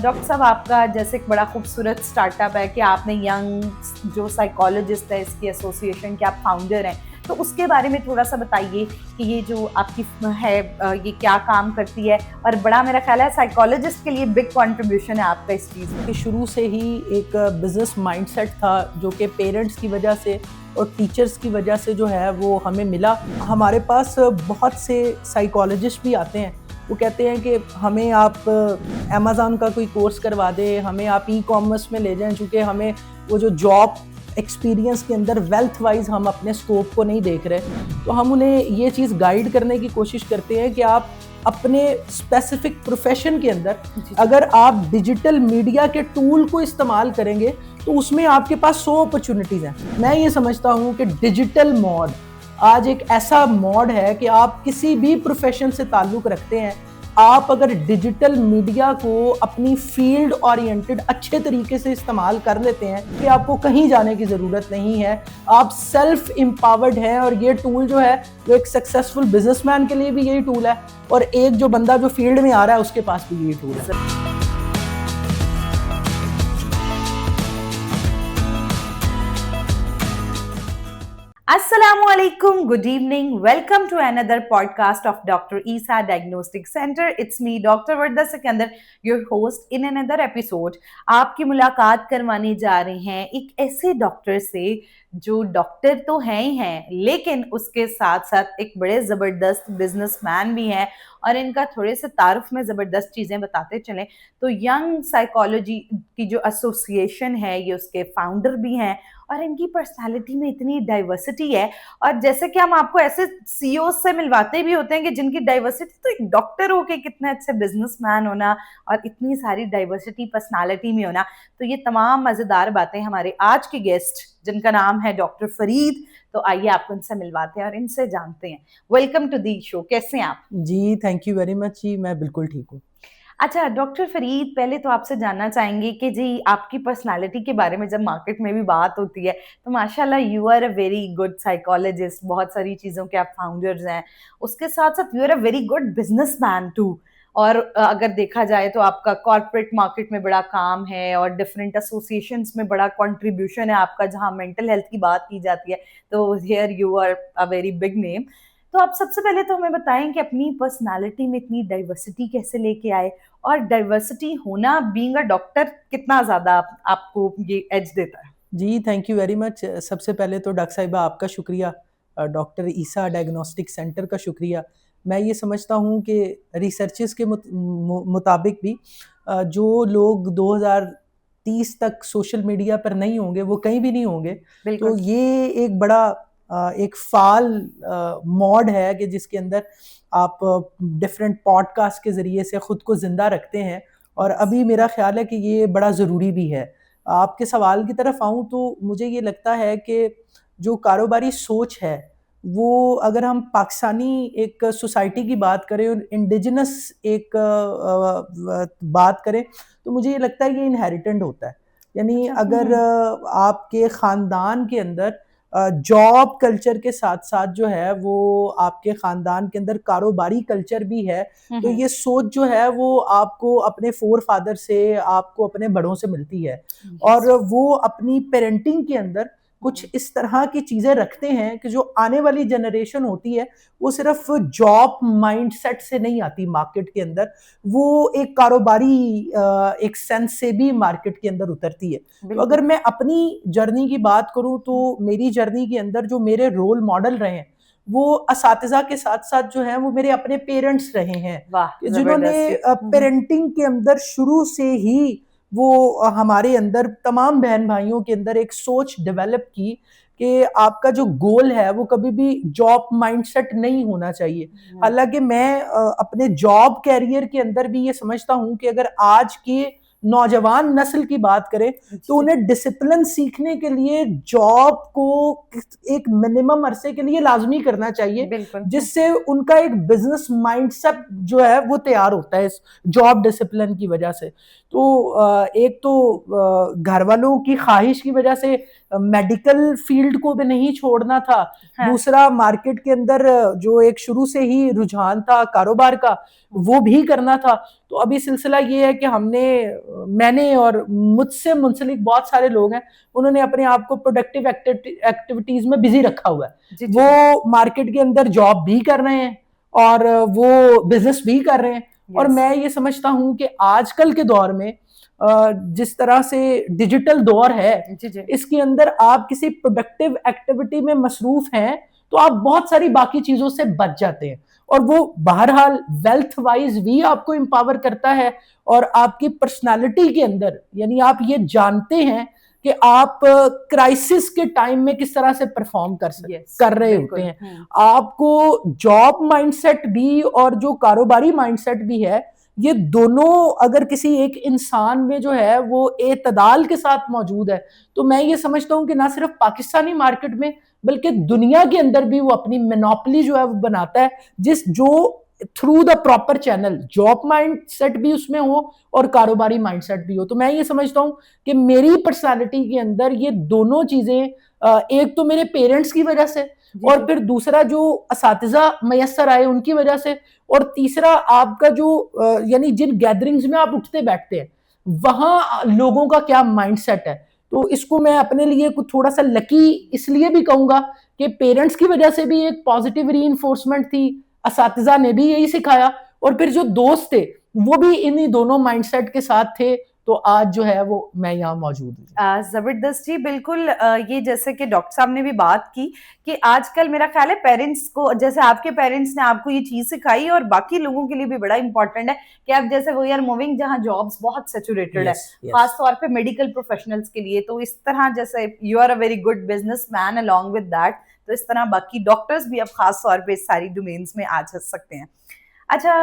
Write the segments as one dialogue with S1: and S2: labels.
S1: Doctor साहब, आपका जैसे एक बड़ा खूबसूरत स्टार्टअप है कि आपने यंग जो साइकोलॉजिस्ट है इसकी एसोसिएशन के आप फाउंडर हैं, तो उसके बारे में थोड़ा सा बताइए कि ये जो आपकी है ये क्या काम करती है। और बड़ा मेरा ख्याल है साइकोलॉजिस्ट के लिए बिग कंट्रीब्यूशन है आपका इस चीज़ में।
S2: शुरू से ही एक बिजनेस माइंडसेट था जो कि पेरेंट्स की वजह से और टीचर्स की वजह से जो है वो हमें मिला। हमारे पास बहुत से साइकोलॉजिस्ट भी आते हैं, वो कहते हैं कि हमें आप अमेज़न का कोई कोर्स करवा दें, हमें आप ई कॉमर्स में ले जाएं, चूँकि हमें वो जो जॉब एक्सपीरियंस के अंदर वेल्थ वाइज हम अपने स्कोप को नहीं देख रहे। तो हम उन्हें ये चीज़ गाइड करने की कोशिश करते हैं कि आप अपने स्पेसिफिक प्रोफेशन के अंदर अगर आप डिजिटल मीडिया के टूल को इस्तेमाल करेंगे तो उसमें आपके पास 100 अपॉर्चुनिटीज़ हैं। मैं ये समझता हूँ कि डिजिटल मोड आज एक ऐसा मोड है कि आप किसी भी प्रोफेशन से ताल्लुक़ रखते हैं, आप अगर डिजिटल मीडिया को अपनी फील्ड ओरिएंटेड अच्छे तरीके से इस्तेमाल कर लेते हैं कि आपको कहीं जाने की ज़रूरत नहीं है, आप सेल्फ एम्पावर्ड हैं। और ये टूल जो है वो एक सक्सेसफुल बिजनेसमैन के लिए भी यही टूल है और एक जो बंदा जो फील्ड में आ रहा है उसके पास भी यही टूल है।
S1: Assalamualaikum, good evening. Welcome to another podcast of Dr. Isa Diagnostic Center. It's me, Dr. Varda Sikandar, your host in another episode. आपकी मुलाकात करवाने जा रहे हैं एक ऐसे डॉक्टर से जो डॉक्टर तो हैं ही हैं, लेकिन उसके साथ साथ एक बड़े ज़बरदस्त बिजनेसमैन भी हैं और इनका थोड़े से तारुफ में ज़बरदस्त चीज़ें बताते चलें तो यंग साइकोलॉजी की जो एसोसिएशन है ये उसके फाउंडर भी हैं और इनकी पर्सनालिटी में इतनी डाइवर्सिटी है। और जैसे कि हम आपको ऐसे सीईओ से मिलवाते भी होते हैं कि जिनकी डाइवर्सिटी, तो एक डॉक्टर हो के कितने अच्छे बिजनेसमैन होना और इतनी सारी डाइवर्सिटी पर्सनालिटी में होना, तो ये तमाम मज़ेदार बातें हमारे आज के गेस्ट जिनका नाम है डॉक्टर फरीद। तो आइए आपको इनसे मिलवाते हैं और इनसे जानते हैं। वेलकम टू दी शो, कैसे हैं आप?
S2: जी थैंक यू वेरी मच जी, मैं बिल्कुल ठीक हूँ।
S1: अच्छा डॉक्टर फरीद, पहले तो आपसे जानना चाहेंगे कि जी आपकी पर्सनालिटी के बारे में जब मार्केट में भी बात होती है तो माशाल्लाह you are a very good psychologist, बहुत सारी चीज़ों के आप फाउंडर्स हैं, उसके साथ साथ you are a very good businessman too. और अगर देखा जाए तो आपका कॉर्पोरेट मार्केट में बड़ा काम है और डिफरेंट एसोसिएशंस में बड़ा कंट्रीब्यूशन है आपका, जहां मेंटल हेल्थ की बात की जाती है, तो here you are a very big name. तो आप सबसे पहले तो हमें बताएं कि अपनी पर्सनालिटी में इतनी डाइवर्सिटी कैसे लेके आए और डाइवर्सिटी होना बीइंग अ डॉक्टर कितना ज़्यादा आपको ये एज देता है?
S2: जी थैंक यू वेरी मच। सबसे पहले तो डॉक्टर साहिबा आपका शुक्रिया, डॉक्टर ईसा डायग्नोस्टिक सेंटर का शुक्रिया। मैं ये समझता हूँ कि रिसर्चेस के मुताबिक भी जो लोग 2030 तक सोशल मीडिया पर नहीं होंगे वो कहीं भी नहीं होंगे। तो ये एक बड़ा एक फाल मोड है कि जिसके अंदर आप डिफरेंट पॉडकास्ट के ज़रिए से ख़ुद को ज़िंदा रखते हैं और अभी मेरा ख़्याल है कि ये बड़ा ज़रूरी भी है। आपके सवाल की तरफ आऊँ तो मुझे ये लगता है कि जो कारोबारी सोच है वो अगर हम पाकिस्तानी एक सोसाइटी की बात करें और इंडिजिनस एक बात करें तो मुझे ये लगता है ये इनहेरिटेंट होता है। यानी अगर आपके ख़ानदान के अंदर जॉब कल्चर के साथ साथ जो है वो आपके ख़ानदान के अंदर कारोबारी कल्चर भी है, तो ये सोच जो है वो आपको अपने फोर फादर से, आपको अपने बड़ों से मिलती है और वो अपनी पेरेंटिंग के अंदर कुछ इस तरह की चीज़ें रखते हैं कि जो आने वाली जनरेशन होती है वो सिर्फ जॉब माइंडसेट से नहीं आती मार्केट के अंदर, वो एक कारोबारी एक सेंस से भी मार्केट के अंदर उतरती है। तो अगर मैं अपनी जर्नी की बात करूं तो मेरी जर्नी के अंदर जो मेरे रोल मॉडल रहे हैं वो असातिज़ा के साथ साथ जो है वो मेरे अपने पेरेंट्स रहे हैं, जिन्होंने पेरेंटिंग के अंदर शुरू से ही वो हमारे अंदर तमाम बहन भाइयों के अंदर एक सोच डेवलप की कि आपका जो गोल है वो कभी भी जॉब माइंडसेट नहीं होना चाहिए। हालांकि मैं अपने जॉब कैरियर के अंदर भी ये समझता हूँ कि अगर आज के नौजवान नस्ल की बात करें तो उन्हें डिसिप्लिन सीखने के लिए जॉब को एक मिनिमम अरसे के लिए लाजमी करना चाहिए, जिससे उनका एक बिजनेस माइंडसेट जो है वो तैयार होता है इस जॉब डिसिप्लिन की वजह से। तो एक तो घर वालों की ख्वाहिश की वजह से मेडिकल फील्ड को भी नहीं छोड़ना था,
S1: हाँ।
S2: दूसरा मार्केट के अंदर जो एक शुरू से ही रुझान था कारोबार का वो भी करना था। तो अभी सिलसिला ये है कि मैंने और मुझसे मुंसलिक बहुत सारे लोग हैं, उन्होंने अपने आप को प्रोडक्टिव एक्टिविटीज में बिजी रखा हुआ है। वो मार्केट के अंदर जॉब भी कर रहे हैं और वो बिजनेस भी कर रहे हैं। और मैं ये समझता हूं कि आजकल के दौर में जिस तरह से डिजिटल दौर है, इसके अंदर आप किसी प्रोडक्टिव एक्टिविटी में मसरूफ हैं तो आप बहुत सारी बाकी चीजों से बच जाते हैं, और वो बहरहाल वेल्थ वाइज भी आपको एम्पावर करता है और आपकी पर्सनालिटी के अंदर, यानी आप ये जानते हैं कि आप क्राइसिस के टाइम में किस तरह से परफॉर्म कर रहे होते हैं। आपको जॉब माइंडसेट भी और जो कारोबारी माइंडसेट भी है, ये दोनों अगर किसी एक इंसान में जो है वो एतदाल के साथ मौजूद है, तो मैं ये समझता हूं कि ना सिर्फ पाकिस्तानी मार्केट में बल्कि दुनिया के अंदर भी वो अपनी मोनोपोली जो है वो बनाता है, जो through the proper channel job mindset भी उसमें हो और कारोबारी माइंडसेट भी हो। तो मैं ये समझता हूं कि मेरी पर्सनालिटी के अंदर ये दोनों चीजें, एक तो मेरे पेरेंट्स की वजह से, और फिर दूसरा जो असातिज़ा मैसर आए उनकी वजह से, और तीसरा आपका जो यानी जिन गैदरिंग्स में आप उठते बैठते हैं वहां लोगों का क्या माइंडसेट है। तो इसको मैं अपने लिए कुछ थोड़ा सा लकी इसलिए भी कहूंगा कि पेरेंट्स की वजह से भी एक पॉजिटिव रीइंफोर्समेंट थी, असातिज़ा ने भी यही सिखाया, और फिर जो दोस्त थे वो भी इन्हीं दोनों माइंडसेट के साथ थे। तो आज जो है वो मैं यहाँ मौजूद हूँ।
S1: जबरदस्त जी, बिल्कुल। ये जैसे कि डॉक्टर साहब ने भी बात की कि आजकल मेरा ख्याल है पेरेंट्स को, जैसे आपके पेरेंट्स ने आपको ये चीज सिखाई, और बाकी लोगों के लिए भी बड़ा इंपॉर्टेंट है कि आप जैसे वी आर मूविंग जहां जॉब्स बहुत सैचुरेटेड है, खास तौर पे मेडिकल प्रोफेशनल्स के लिए। तो इस तरह जैसे you are a very good business man along with that, तो इस तरह बाकी डॉक्टर्स भी अब खास तौर पे इस सारी डोमेन्स में आ जा सकते हैं। अच्छा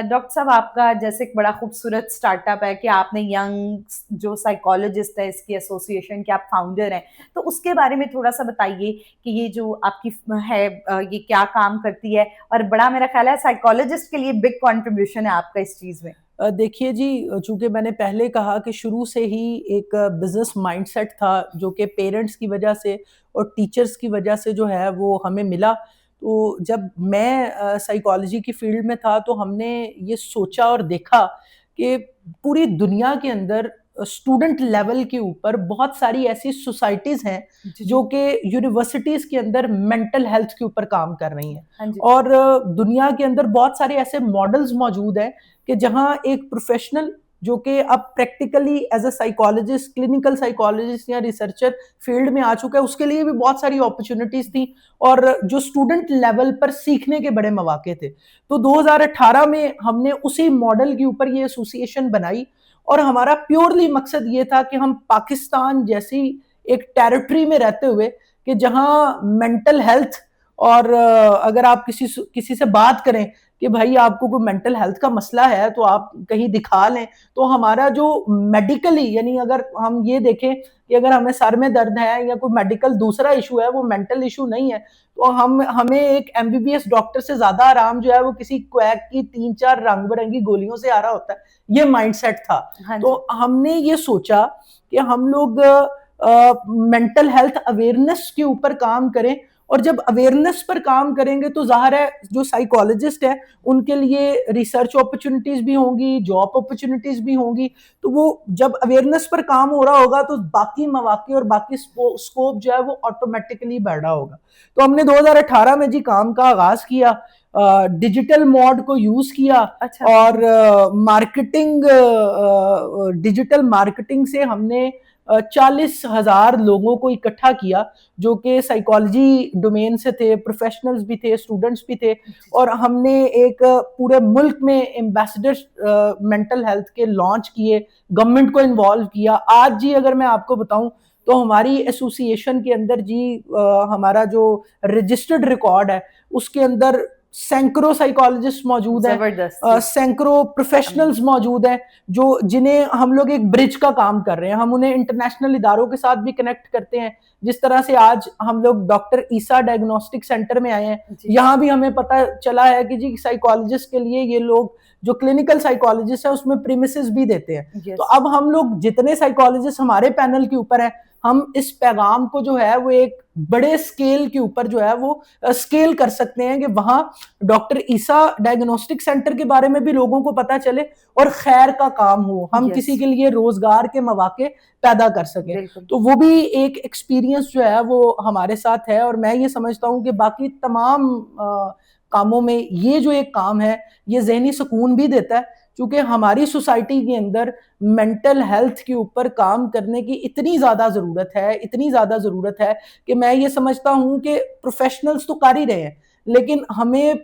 S1: डॉक्टर साहब, आपका जैसे एक बड़ा खूबसूरत स्टार्टअप है कि आपने यंग जो साइकोलॉजिस्ट है इसकी एसोसिएशन के आप फाउंडर हैं, तो उसके बारे में थोड़ा सा बताइए कि ये जो आपकी है ये क्या काम करती है, और बड़ा मेरा ख्याल है साइकोलॉजिस्ट के लिए बिग कंट्रीब्यूशन है आपका इस चीज में।
S2: देखिए जी, चूंकि मैंने पहले कहा कि शुरू से ही एक बिजनेस माइंडसेट था जो कि पेरेंट्स की वजह से और टीचर्स की वजह से जो है वो हमें मिला। तो जब मैं साइकोलॉजी की फील्ड में था तो हमने ये सोचा और देखा कि पूरी दुनिया के अंदर स्टूडेंट लेवल के ऊपर बहुत सारी ऐसी सोसाइटीज हैं जो कि यूनिवर्सिटीज के अंदर मेंटल हेल्थ के ऊपर काम कर रही हैं, और दुनिया के अंदर बहुत सारे ऐसे मॉडल्स मौजूद हैं कि जहां एक प्रोफेशनल जो कि अब practically as a psychologist, clinical psychologist या रिसर्चर फील्ड में आ चुका है, उसके लिए भी बहुत सारी अपॉर्चुनिटीज थी, और जो स्टूडेंट लेवल पर सीखने के बड़े मौके थे। तो 2018 में हमने उसी मॉडल के ऊपर ये एसोसिएशन बनाई, और हमारा प्योरली मकसद ये था कि हम पाकिस्तान जैसी एक टेरिटरी में रहते हुए कि जहां मेंटल हेल्थ, और अगर आप किसी से बात करें कि भाई आपको कोई मेंटल हेल्थ का मसला है तो आप कहीं दिखा लें, तो हमारा जो मेडिकली, यानी अगर हम ये देखें कि अगर हमें सर में दर्द है या कोई मेडिकल दूसरा इशू है, वो मेंटल इशू नहीं है, तो हमें एक एमबीबीएस डॉक्टर से ज्यादा आराम जो है वो किसी क्वैक की 3-4 रंग बिरंगी गोलियों से आ रहा होता है। ये माइंडसेट था। तो हमने ये सोचा कि हम लोग मेंटल हेल्थ अवेयरनेस के ऊपर काम करें, और जब अवेयरनेस पर काम करेंगे तो जाहिर है जो साइकोलॉजिस्ट है उनके लिए रिसर्च अपॉर्चुनिटीज भी होंगी, जॉब अपॉर्चुनिटीज भी होंगी। तो वो जब अवेयरनेस पर काम हो रहा होगा तो बाकी मौके और बाकी स्कोप जो है वो ऑटोमेटिकली बढ़ रहा होगा। तो हमने 2018 में जी काम का आगाज किया, डिजिटल मॉड को यूज किया। और डिजिटल मार्केटिंग से हमने 40,000 लोगों को इकट्ठा किया जो कि साइकोलॉजी डोमेन से थे, प्रोफेशनल्स भी थे, स्टूडेंट्स भी थे, और हमने एक पूरे मुल्क में एम्बेसडर मेंटल हेल्थ के लॉन्च किए, गवर्नमेंट को इन्वॉल्व किया। आज जी अगर मैं आपको बताऊं तो हमारी एसोसिएशन के अंदर जी हमारा जो रजिस्टर्ड रिकॉर्ड है उसके अंदर सैकड़ों साइकोलॉजिस्ट मौजूद हैं, सैकड़ों प्रोफेशनल्स मौजूद हैं जो जिन्हें हम लोग एक ब्रिज का काम कर रहे हैं। हम उन्हें इंटरनेशनल इदारों के साथ भी कनेक्ट करते हैं, जिस तरह से आज हम लोग डॉक्टर ईसा डायग्नोस्टिक सेंटर में आए हैं। यहाँ भी हमें पता चला है कि जी साइकोलॉजिस्ट के लिए ये लोग जो क्लिनिकल साइकोलॉजिस्ट है उसमें प्रीमिसेस भी देते हैं।
S1: Yes.
S2: तो अब हम लोग जितने साइकोलॉजिस्ट हमारे पैनल के ऊपर है, हम इस पैगाम को जो है वो एक बड़े स्केल के ऊपर जो है वो स्केल कर सकते हैं कि वहां डॉक्टर ईसा डायग्नोस्टिक सेंटर के बारे में भी लोगों को पता चले और खैर का काम हो, हम
S1: Yes.
S2: किसी के लिए रोजगार के मौके पैदा कर सकें।
S1: बिल्कुल।
S2: तो वो भी एक एक्सपीरियंस जो है वो हमारे साथ है, और मैं ये समझता हूँ कि बाकी तमाम कामों में ये जो एक काम है ये ज़हनी सुकून भी देता है, क्योंकि हमारी सोसाइटी के अंदर मेंटल हेल्थ के ऊपर काम करने की इतनी ज़्यादा ज़रूरत है कि मैं ये समझता हूँ कि प्रोफेशनल्स तो कर ही रहे हैं, लेकिन हमें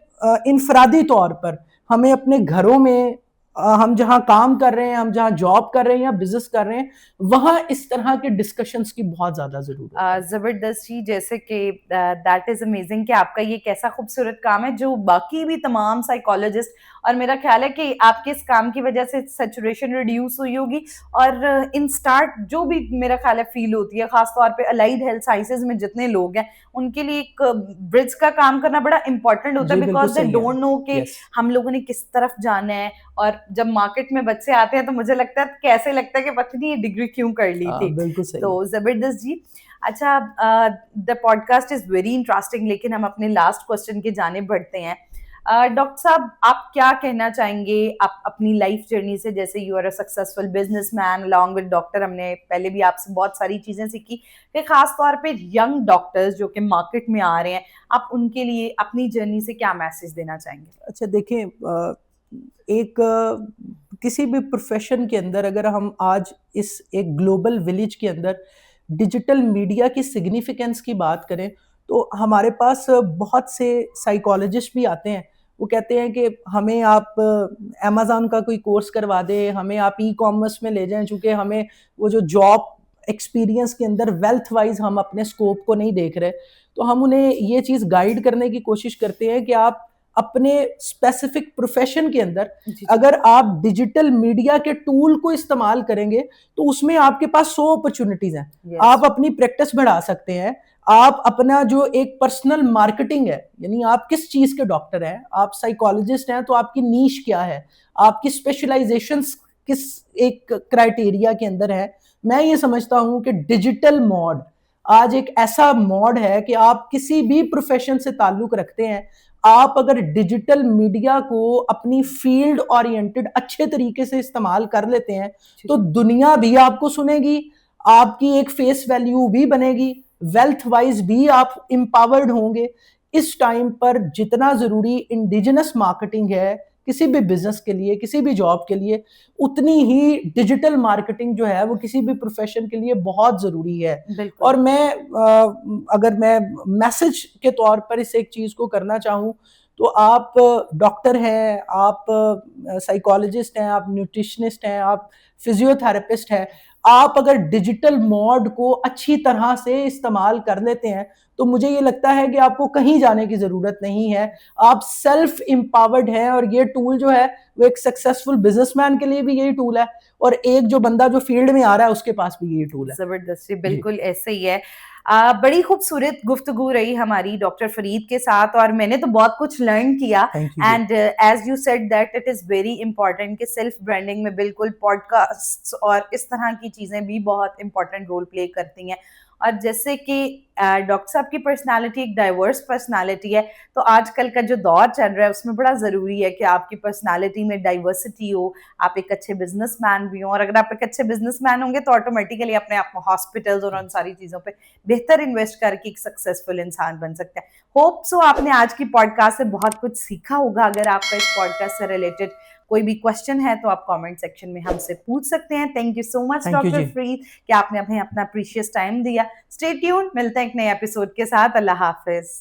S2: इनफरादी तौर पर हमें अपने घरों में हम जहाँ काम कर रहे हैं, हम जहाँ जॉब कर रहे हैं या बिजनेस कर रहे हैं, वहाँ इस तरह के डिस्कशंस की बहुत ज़्यादा ज़रूरत है।
S1: ज़बरदस्त जी, जैसे कि दैट इज़ अमेजिंग कि आपका ये कैसा खूबसूरत काम है जो बाकी भी तमाम साइकोलॉजिस्ट, और मेरा ख्याल है कि आपके इस काम की वजह से सैचुरेशन रिड्यूस हुई होगी, और इन स्टार्ट जो भी मेरा ख्याल है फील होती है, खास तौर पे अलाइड हेल्थ साइंसेज में जितने लोग हैं उनके लिए एक ब्रिज का काम करना बड़ा इंपॉर्टेंट होता है, बिकॉज दे डोंट नो कि हम लोगों ने किस तरफ जाना है। और जब मार्केट में बच्चे आते हैं तो मुझे लगता है कैसे लगता है कि पता नहीं ये डिग्री क्यों कर ली थी।
S2: बिल्कुल सही।
S1: तो जबरदस्त जी। अच्छा, the podcast is very interesting, लेकिन हम अपने लास्ट क्वेश्चन की जानिब बढ़ते हैं। डॉक्टर साहब, आप क्या कहना चाहेंगे आप अपनी लाइफ जर्नी से, जैसे you are a successful businessman along with doctor, हमने पहले भी आपसे बहुत सारी चीजें सीखी, कि खास तौर पे यंग डॉक्टर्स जो कि मार्केट में आ रहे हैं, आप उनके लिए अपनी जर्नी से क्या मैसेज देना चाहेंगे?
S2: अच्छा देखिए, एक किसी भी प्रोफेशन के अंदर अगर हम आज इस एक ग्लोबल विलेज के अंदर डिजिटल मीडिया की सिग्निफिकेंस की बात करें, तो हमारे पास बहुत से साइकोलॉजिस्ट भी आते हैं। वो कहते हैं कि हमें आप अमेज़न का कोई कोर्स करवा दें, हमें आप ई-कॉमर्स में ले जाएं, चूँकि हमें वो जो जॉब एक्सपीरियंस के अंदर वेल्थ वाइज हम अपने स्कोप को नहीं देख रहे। तो हम उन्हें ये चीज़ गाइड करने की कोशिश करते हैं कि आप अपने स्पेसिफिक प्रोफेशन के अंदर अगर आप डिजिटल मीडिया के टूल को इस्तेमाल करेंगे तो उसमें आपके पास 100 अपॉर्चुनिटीज हैं।
S1: Yes.
S2: आप अपनी प्रैक्टिस बढ़ा सकते हैं, आप अपना जो एक पर्सनल मार्केटिंग है, यानी आप किस चीज के डॉक्टर हैं, आप साइकोलॉजिस्ट हैं तो आपकी नीश क्या है, आपकी स्पेशलाइजेशंस किस एक क्राइटेरिया के अंदर है। मैं ये समझता हूं कि डिजिटल मॉड आज एक ऐसा मॉड है कि आप किसी भी प्रोफेशन से ताल्लुक रखते हैं, आप अगर डिजिटल मीडिया को अपनी फील्ड ओरिएंटेड अच्छे तरीके से इस्तेमाल कर लेते हैं तो दुनिया भी आपको सुनेगी, आपकी एक फेस वैल्यू भी बनेगी, वेल्थ वाइज भी आप एम्पावर्ड होंगे। इस टाइम पर जितना जरूरी इंडिजिनस मार्केटिंग है किसी भी बिजनेस के लिए, किसी भी जॉब के लिए, उतनी ही डिजिटल मार्केटिंग जो है वो किसी भी प्रोफेशन के लिए बहुत जरूरी है। और मैं अगर मैं मैसेज के तौर पर इस एक चीज को करना चाहूँ तो आप डॉक्टर हैं, आप साइकोलॉजिस्ट हैं, आप न्यूट्रिशनिस्ट हैं, आप फिजियोथेरेपिस्ट हैं, आप अगर डिजिटल मॉड को अच्छी तरह से इस्तेमाल कर लेते हैं तो मुझे ये लगता है कि आपको कहीं जाने की जरूरत नहीं है, आप सेल्फ एम्पावर्ड हैं। और ये टूल जो है वो एक सक्सेसफुल बिजनेसमैन के लिए भी यही टूल है, और एक जो बंदा जो फील्ड में आ रहा है उसके पास भी यही टूल है।
S1: जबरदस्त, बिल्कुल ऐसे ही है। बड़ी खूबसूरत गुफ्तगू रही हमारी डॉक्टर फरीद के साथ, और मैंने तो बहुत कुछ लर्न किया। And as you said that it is very important कि सेल्फ ब्रांडिंग में बिल्कुल पॉडकास्ट और इस तरह की चीजें भी बहुत इंपॉर्टेंट रोल प्ले करती हैं। और जैसे कि डॉक्टर साहब की पर्सनालिटी एक डाइवर्स पर्सनालिटी है, तो आजकल का जो दौर चल रहा है उसमें बड़ा ज़रूरी है कि आपकी पर्सनालिटी में डाइवर्सिटी हो, आप एक अच्छे बिजनेसमैन भी हों, और अगर आप एक अच्छे बिजनेसमैन होंगे तो ऑटोमेटिकली अपने आप हॉस्पिटल्स और उन सारी चीज़ों पे बेहतर इन्वेस्ट करके एक सक्सेसफुल इंसान बन सकते हैं। होप सो आपने आज की पॉडकास्ट से बहुत कुछ सीखा होगा। अगर आपका इस पॉडकास्ट से रिलेटेड कोई भी क्वेश्चन है तो आप कमेंट सेक्शन में हमसे पूछ सकते हैं। Thank you so much doctor Farid कि आपने हमें अपना प्रीशियस टाइम दिया। स्टे ट्यून्ड, मिलते हैं एक नए एपिसोड के साथ। अल्लाह हाफिज।